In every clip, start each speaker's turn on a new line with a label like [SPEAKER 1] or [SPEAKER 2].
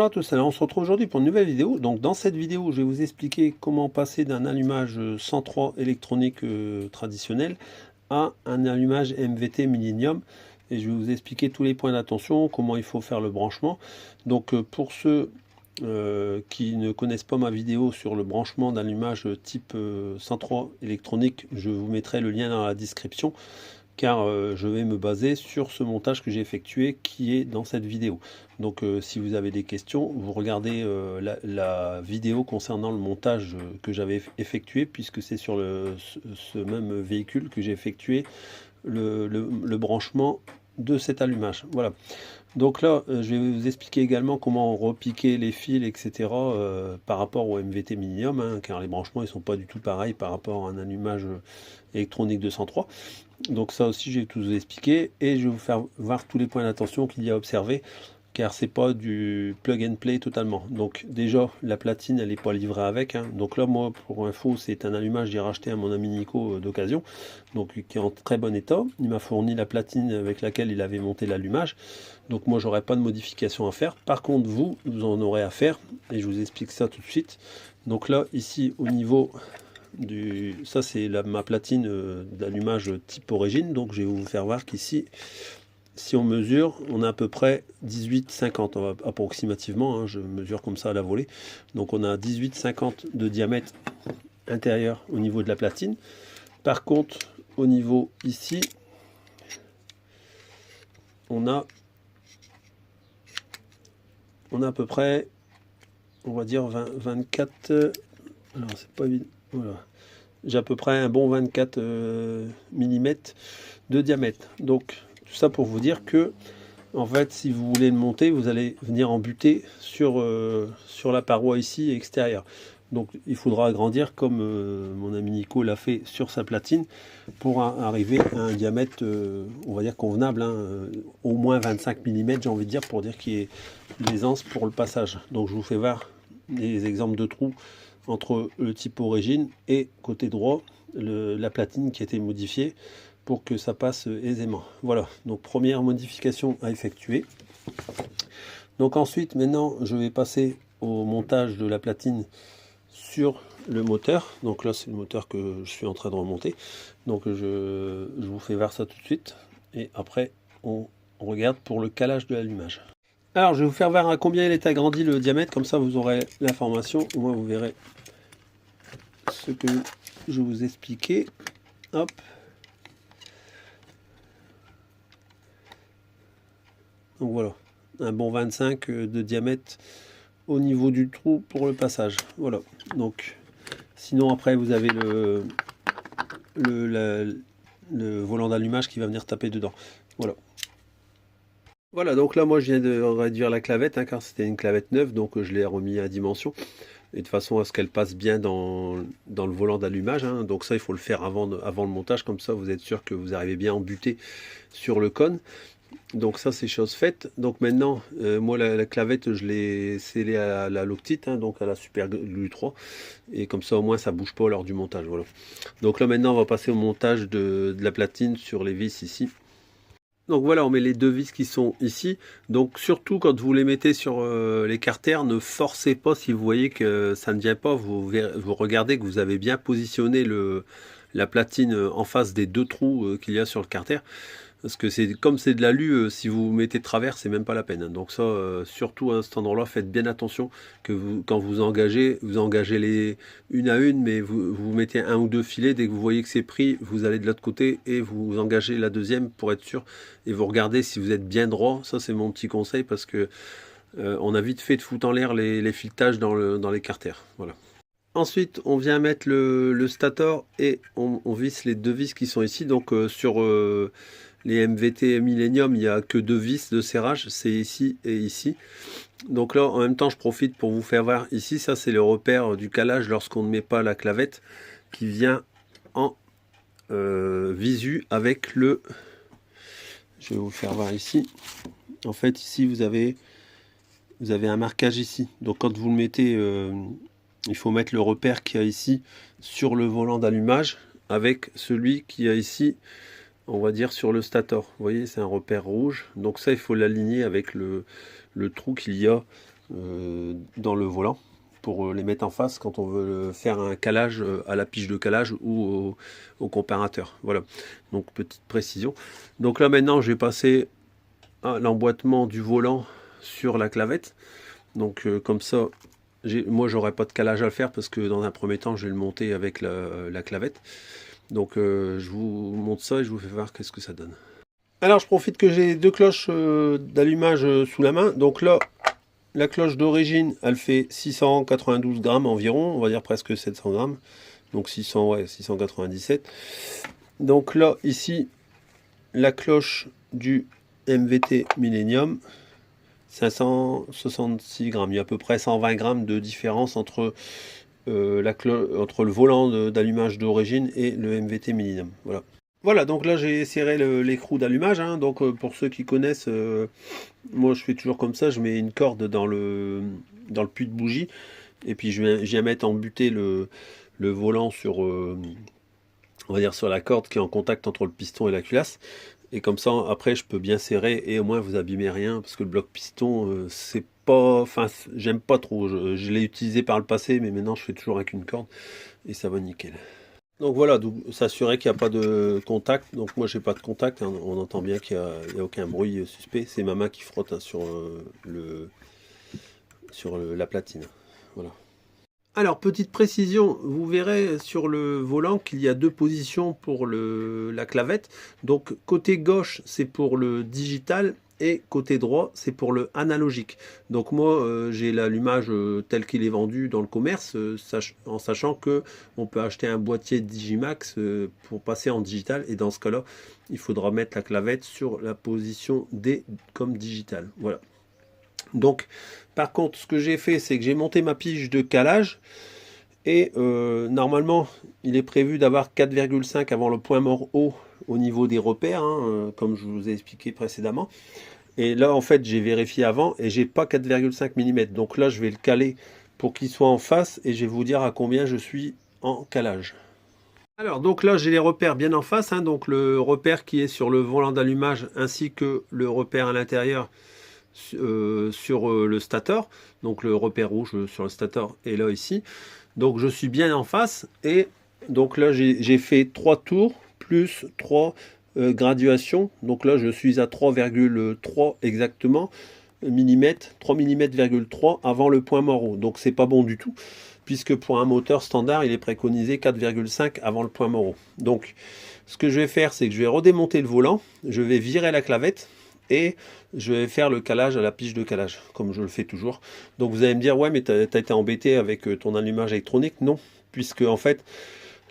[SPEAKER 1] Bonjour à tous, alors on se retrouve aujourd'hui pour une nouvelle vidéo. Donc dans cette vidéo, je vais vous expliquer comment passer d'un allumage 103 électronique traditionnel à un allumage MVT Millennium. Et je vais vous expliquer tous les points d'attention, comment il faut faire le branchement. Donc pour ceux qui ne connaissent pas ma vidéo sur le branchement d'allumage type 103 électronique, je vous mettrai le lien dans la description, car je vais me baser sur ce montage que j'ai effectué qui est dans cette vidéo. Donc si vous avez des questions, vous regardez la vidéo concernant le montage que j'avais effectué, puisque c'est sur ce même véhicule que j'ai effectué le branchement de cet allumage. Voilà. Donc là, je vais vous expliquer également comment repiquer les fils, etc. Par rapport au MVT Millennium, hein, car les branchements ne sont pas du tout pareils par rapport à un allumage électronique 203. Donc ça aussi, je vais tout vous expliquer et je vais vous faire voir tous les points d'attention qu'il y a à observer, car c'est pas du plug and play totalement. Donc déjà, la platine, elle n'est pas livrée avec, hein. Donc là, moi, pour info, c'est un allumage que j'ai racheté à mon ami Nico d'occasion, donc qui est en très bon état. Il m'a fourni la platine avec laquelle il avait monté l'allumage. Donc moi, j'aurais pas de modification à faire. Par contre, vous en aurez à faire, et je vous explique ça tout de suite. Donc là, ici, au niveau ça c'est ma platine d'allumage type origine. Donc je vais vous faire voir qu'ici, si on mesure, on a à peu près 18,50 approximativement, hein, je mesure comme ça à la volée. Donc on a 18,50 de diamètre intérieur au niveau de la platine. Par contre, au niveau ici, on a à peu près, on va dire 24, alors c'est pas évident, voilà. J'ai à peu près un bon 24 mm de diamètre. Donc tout ça pour vous dire que, en fait, si vous voulez le monter, vous allez venir en buter sur la paroi ici extérieure. Donc il faudra agrandir comme mon ami Nico l'a fait sur sa platine pour arriver à un diamètre, on va dire convenable, hein, au moins 25 mm, j'ai envie de dire, pour dire qu'il y ait l'aisance pour le passage. Donc je vous fais voir des exemples de trous entre le type origine et côté droit la platine qui a été modifiée pour que ça passe aisément. Voilà, donc première modification à effectuer. Donc ensuite, maintenant je vais passer au montage de la platine sur le moteur. Donc là c'est le moteur que je suis en train de remonter, donc je vous fais voir ça tout de suite et après on regarde pour le calage de l'allumage. Alors, je vais vous faire voir à combien il est agrandi le diamètre, comme ça vous aurez l'information. Au moins, vous verrez ce que je vous expliquais. Hop. Donc voilà, un bon 25 de diamètre au niveau du trou pour le passage. Voilà. Donc, sinon après vous avez le volant d'allumage qui va venir taper dedans. Voilà. Voilà, donc là moi je viens de réduire la clavette, hein, car c'était une clavette neuve, donc je l'ai remis à dimension, et de façon à ce qu'elle passe bien dans le volant d'allumage, hein. Donc ça il faut le faire avant le montage, comme ça vous êtes sûr que vous arrivez bien en buté sur le cône. Donc ça c'est chose faite. Donc maintenant, moi la clavette je l'ai scellée à la Loctite, hein, donc à la Super Glue 3, et comme ça au moins ça bouge pas lors du montage. Voilà. Donc là maintenant on va passer au montage de la platine sur les vis ici. Donc voilà, on met les deux vis qui sont ici. Donc surtout quand vous les mettez sur les carters, ne forcez pas. Si vous voyez que ça ne vient pas, vous regardez que vous avez bien positionné la platine en face des deux trous qu'il y a sur le carter. Parce que comme c'est de l'alu, si vous mettez de travers, c'est même pas la peine. Donc ça, surtout à cet endroit-là, faites bien attention que quand vous engagez les une à une, mais vous mettez un ou deux filets. Dès que vous voyez que c'est pris, vous allez de l'autre côté et vous engagez la deuxième pour être sûr. Et vous regardez si vous êtes bien droit. Ça, c'est mon petit conseil, parce que on a vite fait de foutre en l'air les filetages dans les carters. Voilà. Ensuite, on vient mettre le stator et on visse les deux vis qui sont ici. Donc sur les MVT Millennium, il n'y a que deux vis de serrage, c'est ici et ici. Donc là, en même temps, je profite pour vous faire voir ici. Ça, c'est le repère du calage lorsqu'on ne met pas la clavette, qui vient en visu avec le... Je vais vous faire voir ici. En fait, ici, vous avez un marquage ici. Donc quand vous le mettez... il faut mettre le repère qu'il y a ici sur le volant d'allumage avec celui qu'il y a ici, on va dire, sur le stator. Vous voyez, c'est un repère rouge. Donc ça, il faut l'aligner avec le trou qu'il y a dans le volant pour les mettre en face quand on veut faire un calage à la pige de calage ou au comparateur. Voilà, donc petite précision. Donc là maintenant je vais passer à l'emboîtement du volant sur la clavette. Donc comme ça, moi j'aurai pas de calage à le faire parce que dans un premier temps je vais le monter avec la clavette. Donc je vous montre ça et je vous fais voir qu'est-ce que ça donne. Alors je profite que j'ai deux cloches d'allumage sous la main. Donc là, la cloche d'origine, elle fait 692 grammes environ, on va dire presque 700 grammes. Donc 600, ouais, 697. Donc là, ici, la cloche du MVT Millennium, 566 grammes. Il y a à peu près 120 grammes de différence entre, entre le volant d'allumage d'origine et le MVT Millennium. Voilà. Voilà, donc là j'ai serré l'écrou d'allumage, hein. Donc pour ceux qui connaissent, moi je fais toujours comme ça, je mets une corde dans le puits de bougie, et puis je viens mettre en butée le volant sur, on va dire sur la corde qui est en contact entre le piston et la culasse, et comme ça après je peux bien serrer, et au moins vous abîmez rien, parce que le bloc piston, c'est pas, enfin j'aime pas trop, je l'ai utilisé par le passé, mais maintenant je fais toujours avec une corde, et ça va nickel. Donc voilà, s'assurer qu'il n'y a pas de contact. Donc moi j'ai pas de contact, hein. On entend bien qu'il n'y a aucun bruit suspect. C'est ma main qui frotte, hein, sur la platine. Voilà. Alors petite précision, vous verrez sur le volant qu'il y a deux positions pour la clavette. Donc côté gauche c'est pour le digital, et côté droit c'est pour le analogique. Donc moi j'ai l'allumage tel qu'il est vendu dans le commerce, en sachant que on peut acheter un boîtier Digimax pour passer en digital, et dans ce cas là il faudra mettre la clavette sur la position D comme digital. Voilà. Donc par contre ce que j'ai fait, c'est que j'ai monté ma pige de calage, et normalement il est prévu d'avoir 4,5 avant le point mort haut au niveau des repères, hein, comme je vous ai expliqué précédemment. Et là en fait j'ai vérifié avant et j'ai pas 4,5 mm. Donc là je vais le caler pour qu'il soit en face, et je vais vous dire à combien je suis en calage. Alors donc là j'ai les repères bien en face, hein, donc le repère qui est sur le volant d'allumage ainsi que le repère à l'intérieur sur le stator. Donc le repère rouge sur le stator est là ici. Donc je suis bien en face, et donc là j'ai fait 3 tours plus 3 graduations. Donc là je suis à 3,3 exactement millimètres, 3 mm,3 avant le point mort haut. Donc c'est pas bon du tout, puisque pour un moteur standard il est préconisé 4,5 avant le point mort haut. Donc ce que je vais faire, c'est que je vais redémonter le volant, je vais virer la clavette, et je vais faire le calage à la pige de calage, comme je le fais toujours. Donc vous allez me dire, ouais mais tu as été embêté avec ton allumage électronique. Non, puisque en fait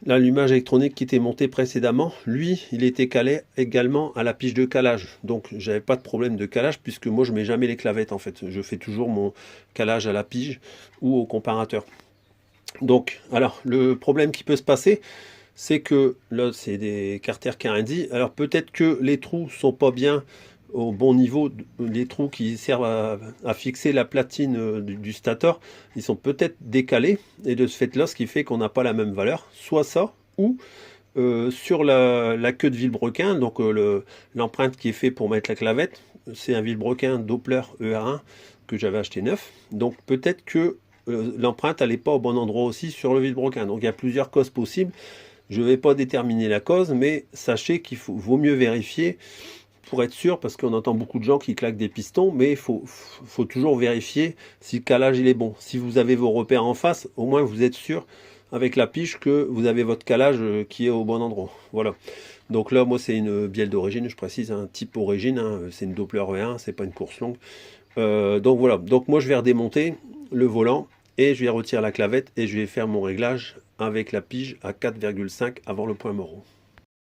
[SPEAKER 1] l'allumage électronique qui était monté précédemment, lui il était calé également à la pige de calage. Donc j'avais pas de problème de calage, puisque moi je mets jamais les clavettes en fait, je fais toujours mon calage à la pige ou au comparateur. Donc alors le problème qui peut se passer, c'est que là c'est des carters Carendi. Alors peut-être que les trous sont pas bien au bon niveau, les trous qui servent à fixer la platine du stator, ils sont peut-être décalés, et de ce fait là, ce qui fait qu'on n'a pas la même valeur, soit ça, ou sur la queue de vilebrequin, donc l'empreinte qui est fait pour mettre la clavette, c'est un vilebrequin Doppler ER1 que j'avais acheté neuf, donc peut-être que l'empreinte elle n'est pas au bon endroit aussi sur le vilebrequin. Donc il y a plusieurs causes possibles, je ne vais pas déterminer la cause, mais sachez qu'il vaut mieux vérifier pour être sûr, parce qu'on entend beaucoup de gens qui claquent des pistons, mais il faut toujours vérifier si le calage il est bon. Si vous avez vos repères en face, au moins vous êtes sûr avec la pige que vous avez votre calage qui est au bon endroit. Voilà. Donc là, moi c'est une bielle d'origine, je précise, un type origine, hein, c'est une Doppler V1, c'est pas une course longue. Donc voilà, donc moi je vais redémonter le volant, et je vais retirer la clavette, et je vais faire mon réglage avec la pige à 4,5 avant le point mort.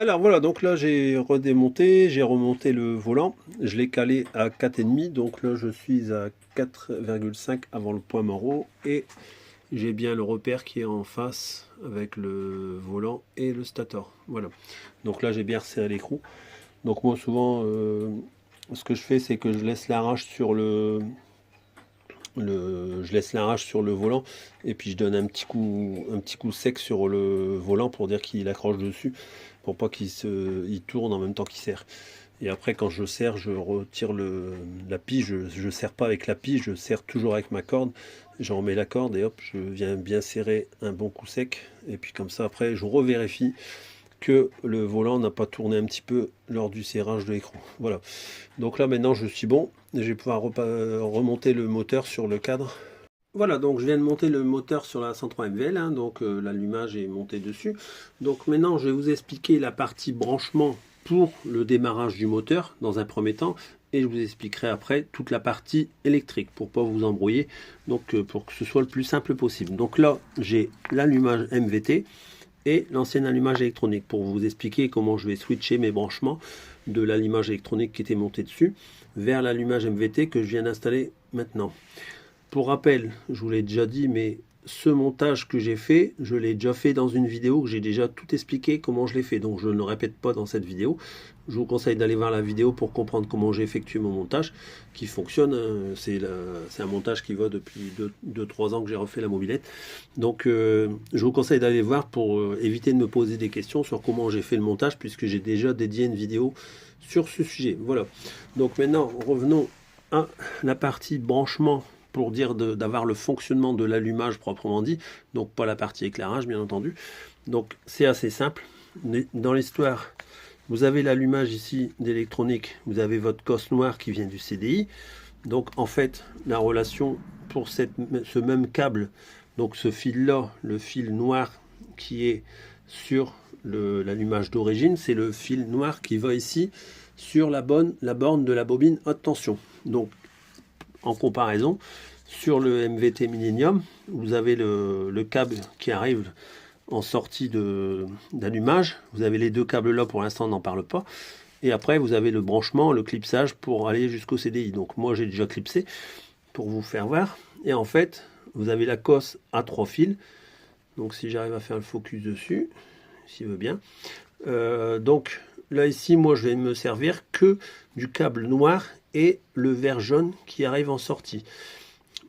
[SPEAKER 1] Alors voilà, donc là j'ai redémonté, j'ai remonté le volant, je l'ai calé à 4,5, donc là je suis à 4,5 avant le point mort haut, et j'ai bien le repère qui est en face avec le volant et le stator. Voilà, donc là j'ai bien resserré l'écrou. Donc moi souvent ce que je fais, c'est que je laisse l'arrache sur sur le volant, et puis je donne un petit coup sec sur le volant pour dire qu'il accroche dessus, pour pas qu'il tourne en même temps qu'il serre. Et après, quand je serre, je retire la pie. Je ne serre pas avec la pie, je serre toujours avec ma corde. J'en remets la corde et hop, je viens bien serrer un bon coup sec. Et puis comme ça, après, je revérifie que le volant n'a pas tourné un petit peu lors du serrage de l'écran. Voilà. Donc là, maintenant, je suis bon. Je vais pouvoir remonter le moteur sur le cadre. Voilà, donc je viens de monter le moteur sur la 103 MVL, hein, donc l'allumage est monté dessus. Donc maintenant, je vais vous expliquer la partie branchement pour le démarrage du moteur dans un premier temps, et je vous expliquerai après toute la partie électrique pour pas vous embrouiller, donc pour que ce soit le plus simple possible. Donc là, j'ai l'allumage MVT et l'ancien allumage électronique pour vous expliquer comment je vais switcher mes branchements de l'allumage électronique qui était monté dessus vers l'allumage MVT que je viens d'installer maintenant. Pour rappel, je vous l'ai déjà dit, mais ce montage que j'ai fait, je l'ai déjà fait dans une vidéo, que j'ai déjà tout expliqué comment je l'ai fait. Donc je ne le répète pas dans cette vidéo. Je vous conseille d'aller voir la vidéo pour comprendre comment j'ai effectué mon montage, qui fonctionne. C'est un montage qui va depuis 2-3 ans que j'ai refait la mobilette. Donc je vous conseille d'aller voir pour éviter de me poser des questions sur comment j'ai fait le montage, puisque j'ai déjà dédié une vidéo sur ce sujet. Voilà. Donc maintenant, revenons à la partie branchement, pour dire d'avoir le fonctionnement de l'allumage proprement dit, donc pas la partie éclairage bien entendu. Donc c'est assez simple. Dans l'histoire, vous avez l'allumage ici d'électronique, vous avez votre cosse noire qui vient du CDI. Donc en fait, la relation pour ce même câble, donc ce fil là, le fil noir qui est sur l'allumage d'origine, c'est le fil noir qui va ici sur la borne de la bobine haute tension. Donc en comparaison, sur le MVT Millennium, vous avez le câble qui arrive en sortie d'allumage. Vous avez les deux câbles là, pour l'instant on n'en parle pas. Et après vous avez le branchement, le clipsage pour aller jusqu'au CDI. Donc moi j'ai déjà clipsé pour vous faire voir. Et en fait, vous avez la cosse à 3 fils. Donc si j'arrive à faire le focus dessus, s'il veut bien. Donc là ici, moi je vais me servir que du câble noir et le vert jaune qui arrive en sortie.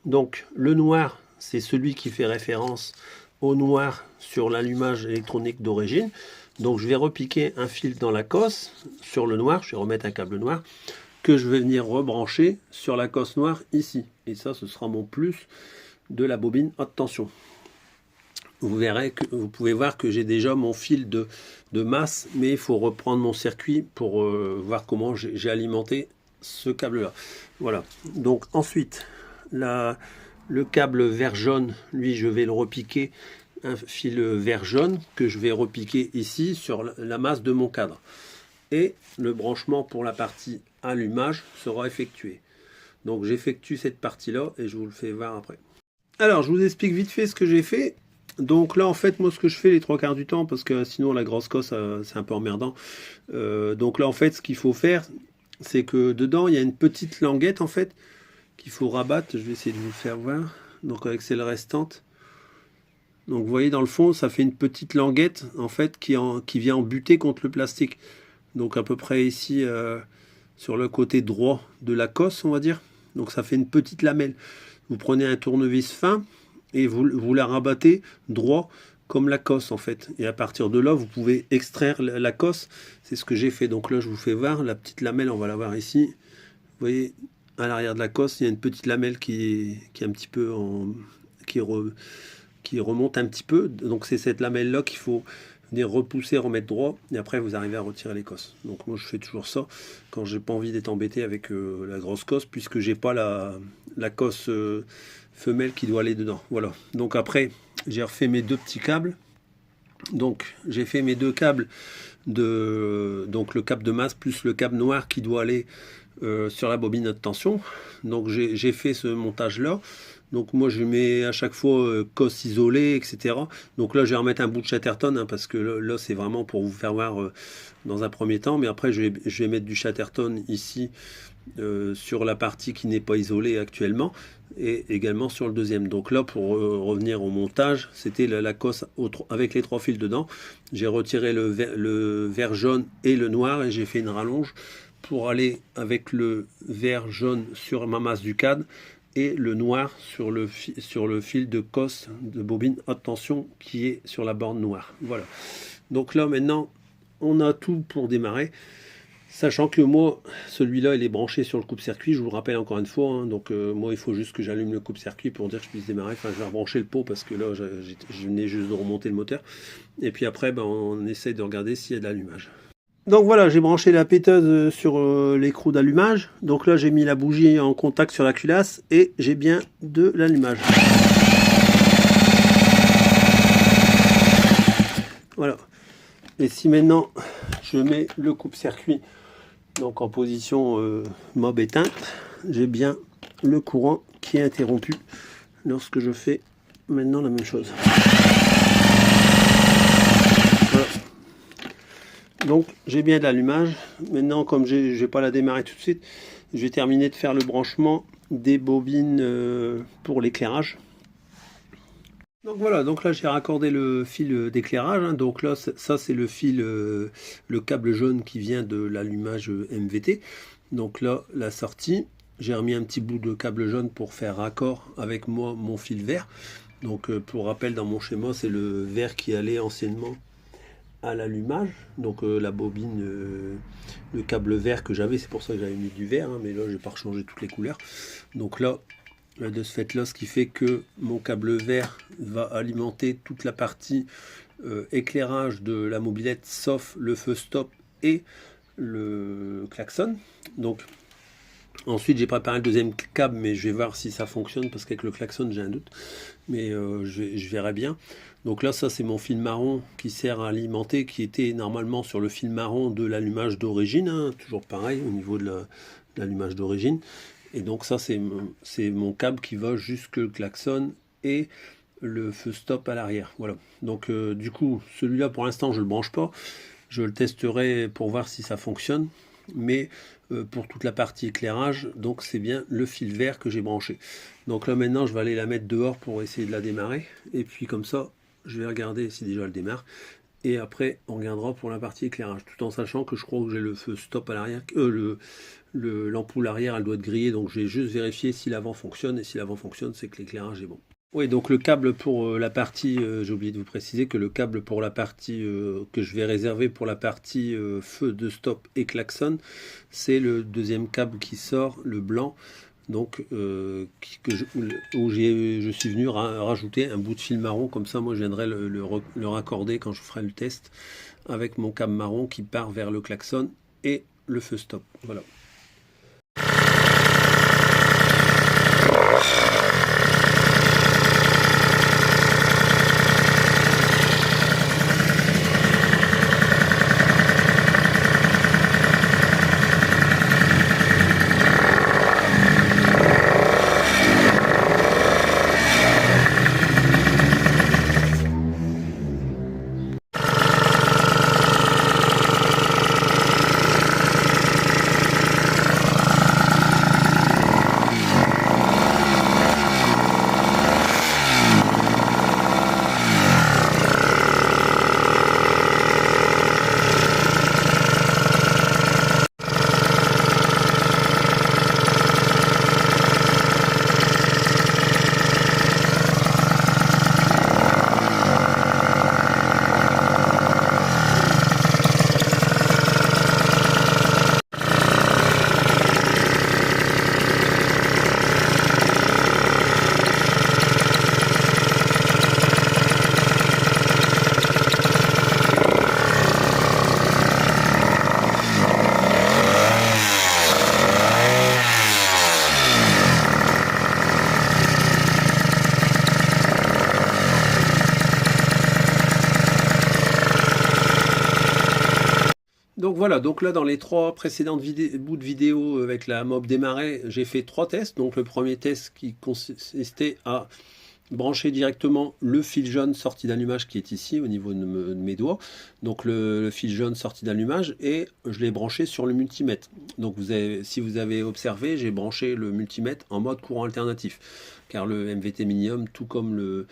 [SPEAKER 1] Donc le noir, c'est celui qui fait référence au noir sur l'allumage électronique d'origine. Donc je vais repiquer un fil dans la cosse sur le noir, je vais remettre un câble noir que je vais venir rebrancher sur la cosse noire ici. Et ça, ce sera mon plus de la bobine haute tension. Vous verrez que vous pouvez voir que j'ai déjà mon fil de masse, mais il faut reprendre mon circuit pour voir comment j'ai alimenté ce câble là. Voilà. Donc ensuite, le câble vert jaune, lui je vais le repiquer, un fil vert jaune que je vais repiquer ici sur la masse de mon cadre. Et le branchement pour la partie allumage sera effectué. Donc j'effectue cette partie là et je vous le fais voir après. Alors je vous explique vite fait ce que j'ai fait. Donc là en fait moi ce que je fais les 3/4 du temps, parce que sinon la grosse cosse c'est un peu emmerdant, donc là en fait ce qu'il faut faire, c'est que dedans il y a une petite languette en fait qu'il faut rabattre. Je vais essayer de vous le faire voir, donc avec celle restante. Donc vous voyez dans le fond ça fait une petite languette en fait qui vient en buter contre le plastique. Donc à peu près ici sur le côté droit de la cosse on va dire. Donc ça fait une petite lamelle. Vous prenez un tournevis fin et vous la rabattez droit comme la cosse en fait. Et à partir de là, vous pouvez extraire la cosse. C'est ce que j'ai fait. Donc là, je vous fais voir la petite lamelle, on va la voir ici. Vous voyez, à l'arrière de la cosse, il y a une petite lamelle qui est un petit peu qui remonte un petit peu. Donc c'est cette lamelle là qu'il faut venir repousser, remettre droit, et après vous arrivez à retirer les cosses. Donc moi je fais toujours ça quand j'ai pas envie d'être embêté avec la grosse cosse, puisque j'ai pas la cosse femelle qui doit aller dedans. Voilà. Donc après j'ai refait mes deux petits câbles. Donc j'ai fait mes deux câbles donc le câble de masse plus le câble noir qui doit aller sur la bobine haute tension. Donc j'ai fait ce montage là. Donc moi je mets à chaque fois cosse isolée, etc. Donc là je vais remettre un bout de Chatterton, hein, parce que là c'est vraiment pour vous faire voir dans un premier temps. Mais après je vais mettre du Chatterton ici sur la partie qui n'est pas isolée actuellement, et également sur le deuxième. Donc là pour revenir au montage, c'était la cosse avec les 3 fils dedans. J'ai retiré le vert jaune et le noir et j'ai fait une rallonge pour aller avec le vert jaune sur ma masse du cadre et le noir sur le fil de cosse de bobine haute tension qui est sur la borne noire. Voilà. Donc là maintenant on a tout pour démarrer. Sachant que moi, celui-là, il est branché sur le coupe-circuit, je vous le rappelle encore une fois, hein, donc moi, il faut juste que j'allume le coupe-circuit pour dire que je puisse démarrer. Enfin, je vais rebrancher le pot parce que là, je venais juste de remonter le moteur. Et puis après, ben, on essaye de regarder s'il y a de l'allumage. Donc voilà, j'ai branché la péteuse sur l'écrou d'allumage. Donc là, j'ai mis la bougie en contact sur la culasse et j'ai bien de l'allumage. Voilà. Et si maintenant, je mets le coupe-circuit donc en position mob éteinte, j'ai bien le courant qui est interrompu lorsque je fais maintenant la même chose. Voilà. Donc j'ai bien de l'allumage. Maintenant, comme je ne vais pas la démarrer tout de suite, je vais terminer de faire le branchement des bobines pour l'éclairage. Donc voilà, donc là j'ai raccordé le fil d'éclairage, hein. Donc là ça c'est le fil, le câble jaune qui vient de l'allumage MVT. Donc là la sortie, j'ai remis un petit bout de câble jaune pour faire raccord avec moi mon fil vert. Donc pour rappel, dans mon schéma c'est le vert qui allait anciennement à l'allumage. Donc la bobine, le câble vert que j'avais, c'est pour ça que j'avais mis du vert, hein, mais là j'ai pas rechangé toutes les couleurs. Donc là de ce fait là, ce qui fait que mon câble vert va alimenter toute la partie éclairage de la mobilette, sauf le feu stop et le klaxon. Donc ensuite j'ai préparé le deuxième câble, mais je vais voir si ça fonctionne parce qu'avec le klaxon j'ai un doute, mais je verrai bien. Donc là ça c'est mon fil marron qui sert à alimenter, qui était normalement sur le fil marron de l'allumage d'origine, hein, toujours pareil au niveau de l'allumage d'origine. Et donc ça c'est mon câble qui va jusque le klaxon et le feu stop à l'arrière. Voilà. Donc du coup celui-là pour l'instant je le branche pas. Je le testerai pour voir si ça fonctionne. Mais pour toute la partie éclairage, donc c'est bien le fil vert que j'ai branché. Donc là maintenant je vais aller la mettre dehors pour essayer de la démarrer. Et puis comme ça je vais regarder si déjà elle démarre. Et après on regardera pour la partie éclairage, tout en sachant que je crois que j'ai le feu stop à l'arrière, l'ampoule arrière elle doit être grillée, donc j'ai juste vérifié si l'avant fonctionne, et si l'avant fonctionne c'est que l'éclairage est bon. Oui, donc le câble pour la partie, j'ai oublié de vous préciser que le câble pour la partie que je vais réserver pour la partie feu de stop et klaxon, c'est le deuxième câble qui sort, le blanc, donc où je suis venu rajouter un bout de fil marron, comme ça moi je viendrai le raccorder quand je ferai le test avec mon câble marron qui part vers le klaxon et le feu stop. Voilà. Donc voilà, donc là dans les trois précédentes bouts de vidéo avec la mob démarrée, j'ai fait 3 tests. Donc le premier test qui consistait à brancher directement le fil jaune sorti d'allumage qui est ici au niveau de mes doigts. Donc le fil jaune sorti d'allumage, et je l'ai branché sur le multimètre. Donc si vous avez observé, j'ai branché le multimètre en mode courant alternatif. Car le MVT Minimum, tout comme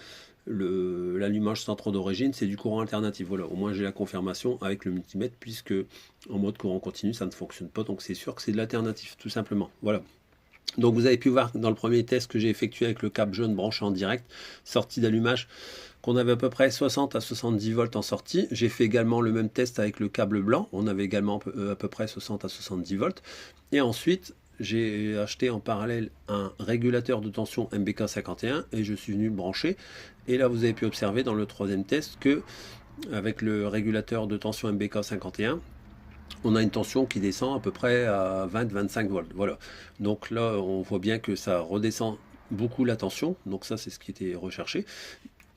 [SPEAKER 1] l'allumage centre d'origine, c'est du courant alternatif. Voilà, au moins j'ai la confirmation avec le multimètre, puisque en mode courant continu ça ne fonctionne pas, donc c'est sûr que c'est de l'alternatif tout simplement. Voilà. Donc vous avez pu voir dans le premier test que j'ai effectué avec le câble jaune branché en direct, sortie d'allumage, qu'on avait à peu près 60 à 70 volts en sortie. J'ai fait également le même test avec le câble blanc, on avait également à peu près 60 à 70 volts. Et ensuite, j'ai acheté en parallèle un régulateur de tension MBK51 et je suis venu le brancher. Et là, vous avez pu observer dans le troisième test que avec le régulateur de tension MBK51, on a une tension qui descend à peu près à 20-25 volts. Voilà. Donc là, on voit bien que ça redescend beaucoup la tension. Donc ça, c'est ce qui était recherché.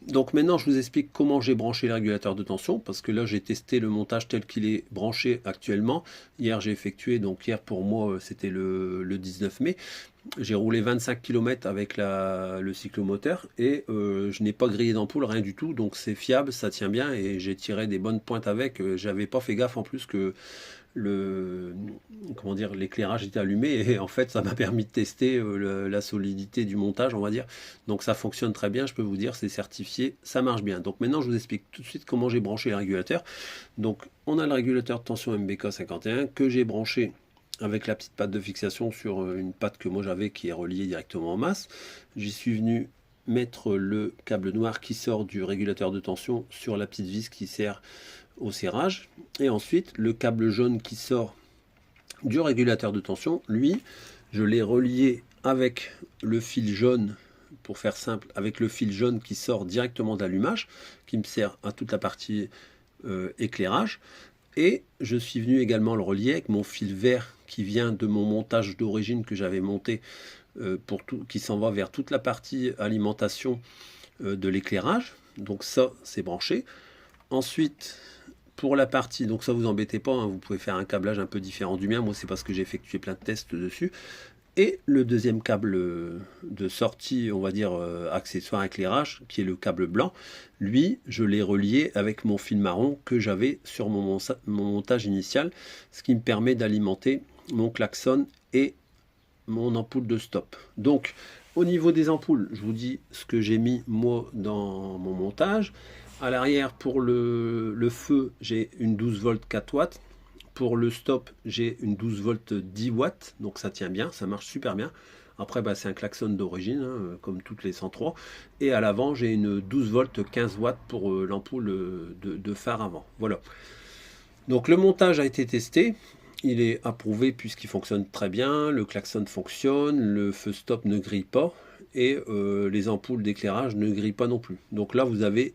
[SPEAKER 1] Donc maintenant, je vous explique comment j'ai branché le régulateur de tension, parce que là, j'ai testé le montage tel qu'il est branché actuellement. Hier, j'ai effectué, donc hier pour moi, c'était le 19 mai. J'ai roulé 25 km avec le cyclomoteur et je n'ai pas grillé d'ampoule, rien du tout. Donc c'est fiable, ça tient bien et j'ai tiré des bonnes pointes avec. J'avais pas fait gaffe en plus que comment dire, l'éclairage était allumé et en fait ça m'a permis de tester la solidité du montage, on va dire. Donc ça fonctionne très bien, je peux vous dire, c'est certifié, ça marche bien. Donc maintenant je vous explique tout de suite comment j'ai branché le régulateur. Donc on a le régulateur de tension MBK51 que j'ai branché avec la petite patte de fixation sur une patte que moi j'avais qui est reliée directement en masse. J'y suis venu mettre le câble noir qui sort du régulateur de tension sur la petite vis qui sert au serrage, et ensuite le câble jaune qui sort du régulateur de tension, lui je l'ai relié avec le fil jaune, pour faire simple, avec le fil jaune qui sort directement d'allumage, qui me sert à toute la partie éclairage, et je suis venu également le relier avec mon fil vert qui vient de mon montage d'origine que j'avais monté qui s'en va vers toute la partie alimentation de l'éclairage. Donc ça c'est branché. Ensuite, pour la partie, donc ça vous embêtez pas, hein, vous pouvez faire un câblage un peu différent du mien, moi c'est parce que j'ai effectué plein de tests dessus. Et le deuxième câble de sortie, on va dire accessoire éclairage, qui est le câble blanc, lui je l'ai relié avec mon fil marron que j'avais sur mon montage initial, ce qui me permet d'alimenter mon klaxon et mon ampoule de stop. Donc au niveau des ampoules, je vous dis ce que j'ai mis moi dans mon montage. À l'arrière, pour le feu, j'ai une 12 volts 4 watts. Pour le stop, j'ai une 12 volts 10 watts. Donc ça tient bien, ça marche super bien. Après, bah, c'est un klaxon d'origine, hein, comme toutes les 103. Et à l'avant, j'ai une 12 volts 15 watts pour l'ampoule de phare avant. Voilà. Donc le montage a été testé. Il est approuvé puisqu'il fonctionne très bien. Le klaxon fonctionne, le feu stop ne grille pas. Et les ampoules d'éclairage ne grillent pas non plus. Donc là, vous avez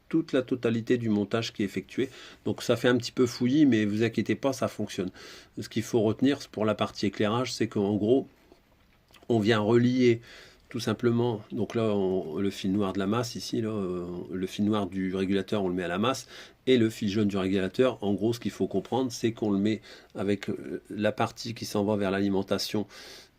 [SPEAKER 1] toute la totalité du montage qui est effectué. Donc ça fait un petit peu fouillis, mais vous inquiétez pas, ça fonctionne. Ce qu'il faut retenir pour la partie éclairage, c'est qu'en gros, on vient relier tout simplement, donc là le fil noir de la masse ici, là, le fil noir du régulateur on le met à la masse, et le fil jaune du régulateur, en gros ce qu'il faut comprendre, c'est qu'on le met avec la partie qui s'en va vers l'alimentation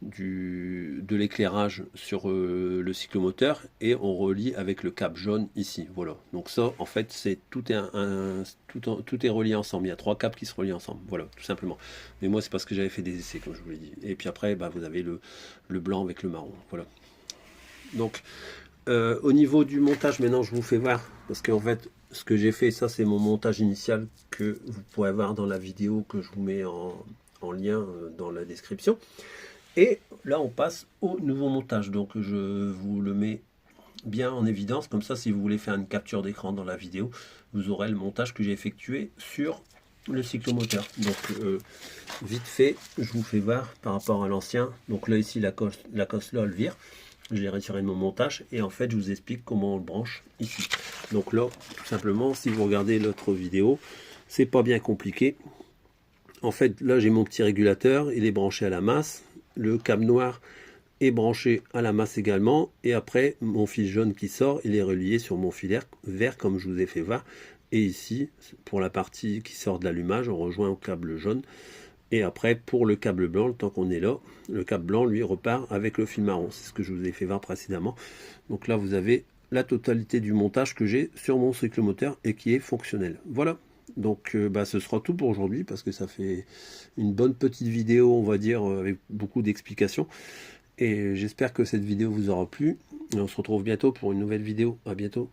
[SPEAKER 1] de l'éclairage sur le cyclomoteur, et on relie avec le câble jaune ici. Voilà, donc ça en fait c'est tout est relié ensemble. Il y a 3 câbles qui se relient ensemble, voilà, tout simplement. Mais moi c'est parce que j'avais fait des essais, comme je vous l'ai dit. Et puis après bah, vous avez le blanc avec le marron. Voilà. Donc au niveau du montage, maintenant je vous fais voir, parce qu'en fait ce que j'ai fait, ça c'est mon montage initial que vous pourrez voir dans la vidéo que je vous mets en lien dans la description. Et là on passe au nouveau montage, donc je vous le mets bien en évidence, comme ça si vous voulez faire une capture d'écran dans la vidéo, vous aurez le montage que j'ai effectué sur le cyclomoteur. Donc vite fait, je vous fais voir par rapport à l'ancien. Donc là ici la cosse là elle vire, je l'ai retiré de mon montage, et en fait je vous explique comment on le branche ici. Donc là tout simplement, si vous regardez l'autre vidéo, c'est pas bien compliqué. En fait là j'ai mon petit régulateur, il est branché à la masse. Le câble noir est branché à la masse également, et après mon fil jaune qui sort, il est relié sur mon filaire vert comme je vous ai fait voir. Et ici pour la partie qui sort de l'allumage, on rejoint au câble jaune. Et après pour le câble blanc, tant qu'on est là, le câble blanc lui repart avec le fil marron. C'est ce que je vous ai fait voir précédemment. Donc là vous avez la totalité du montage que j'ai sur mon cyclomoteur et qui est fonctionnel. Voilà. Donc bah, ce sera tout pour aujourd'hui, parce que ça fait une bonne petite vidéo, on va dire, avec beaucoup d'explications. Et j'espère que cette vidéo vous aura plu. Et on se retrouve bientôt pour une nouvelle vidéo. À bientôt.